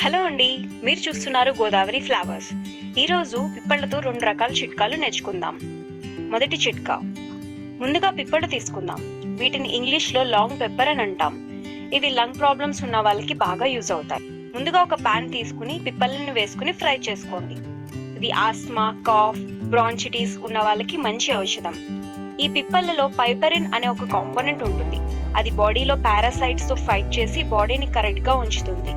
Hello అండి, మీరు చూస్తున్నారు గోదావరి ఫ్లవర్స్. ఈరోజు పిప్పళ్ళతో 2 రకాల చిట్కాలు నేర్చుకుందాం. మొదటి చిట్కా, ముందుగా పిప్పళ్ళు తీసుకుందాం. వీటిని ఇంగ్లీష్లో లాంగ్ పెప్పర్ అని అంటాం. ఇవి లంగ్ ప్రాబ్లమ్స్ ఉన్న వాళ్ళకి బాగా యూజ్ అవుతాయి. ముందుగా ఒక పాన్ తీసుకుని పిప్పళ్ళను వేసుకుని ఫ్రై చేసుకోండి. ఇది ఆస్మా, కాఫ్, బ్రాంచిటిస్ ఉన్న వాళ్ళకి మంచి ఔషధం. ఈ పిప్పళ్ళలో పైపరిన్ అనే ఒక కాంపోనెంట్ ఉంటుంది. అది బాడీలో పారాసైట్స్ తో ఫైట్ చేసి బాడీని కరెక్ట్ గా ఉంచుతుంది.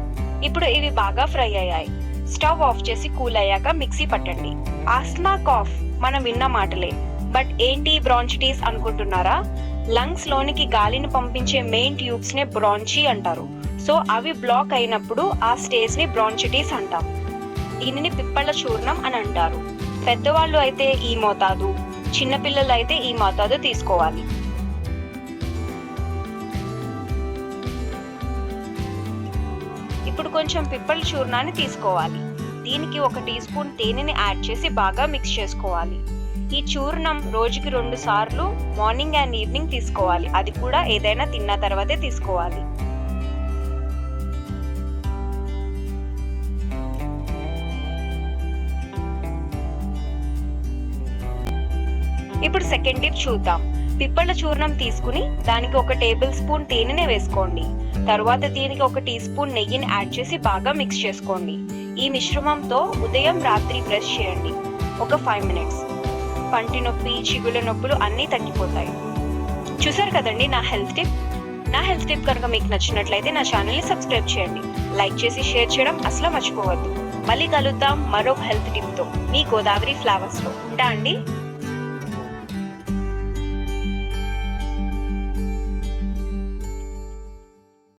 ఇప్పుడు ఇవి బాగా ఫ్రై అయ్యాయి. స్టవ్ ఆఫ్ చేసి కూల్ అయ్యాక మిక్సీ పట్టండి. ఆస్మా, కాఫ్ మనం విన్న మాటలే. బట్ ఏంటి బ్రాంచిటిస్ అనుకుంటున్నారా? లంగ్స్ లోనికి గాలిని పంపించే మెయిన్ ట్యూబ్స్ నే బ్రాంచి అంటారు. సో అవి బ్లాక్ అయినప్పుడు ఆ స్టేజ్ ని బ్రాంచిటిస్ అంటాం. దీనిని పిప్పళ్ళ చూర్ణం అని అంటారు. పెద్దవాళ్ళు అయితే ఈ మోతాదు, చిన్నపిల్లలు అయితే ఈ మోతాదు తీసుకోవాలి. ఇప్పుడు కొంచెం పిప్పళ్ళ చూర్ణాన్ని తీసుకోవాలి. దీనికి 1 టీ స్పూన్ తేనెని యాడ్ చేసి బాగా మిక్స్ చేసుకోవాలి. ఈ చూర్ణం రోజుకి 2 సార్లు మార్నింగ్ అండ్ ఈవినింగ్ తీసుకోవాలి. అది కూడా ఏదైనా తిన్న తర్వాతే తీసుకోవాలి. ఇప్పుడు సెకండ్ టిప్ చూద్దాం. పిప్పళ్ళ చూర్ణం తీసుకుని దానికి 1 టేబుల్ స్పూన్ తేనెని వేసుకోండి. తర్వాత దీనికి 1 టీ స్పూన్ నెయ్యిని యాడ్ చేసి బాగా మిక్స్ చేసుకోండి. ఈ మిశ్రమంతో ఉదయం రాత్రి బ్రష్ చేయండి. ఒక 5 మినిట్స్. పంటి నొప్పి, చిగుళ్ళ నొప్పులు అన్నీ తగ్గిపోతాయి. చూసారు కదండి నా హెల్త్ టిప్ కనుక మీకు నచ్చినట్లయితే నా ఛానల్ని సబ్స్క్రైబ్ చేయండి. లైక్ చేసి షేర్ చేయడం అసలు మర్చిపోవద్దు. మళ్ళీ కలుద్దాం మరొక హెల్త్ టిప్తో మీ గోదావరి ఫ్లవర్స్లో. ఉంటా అండి.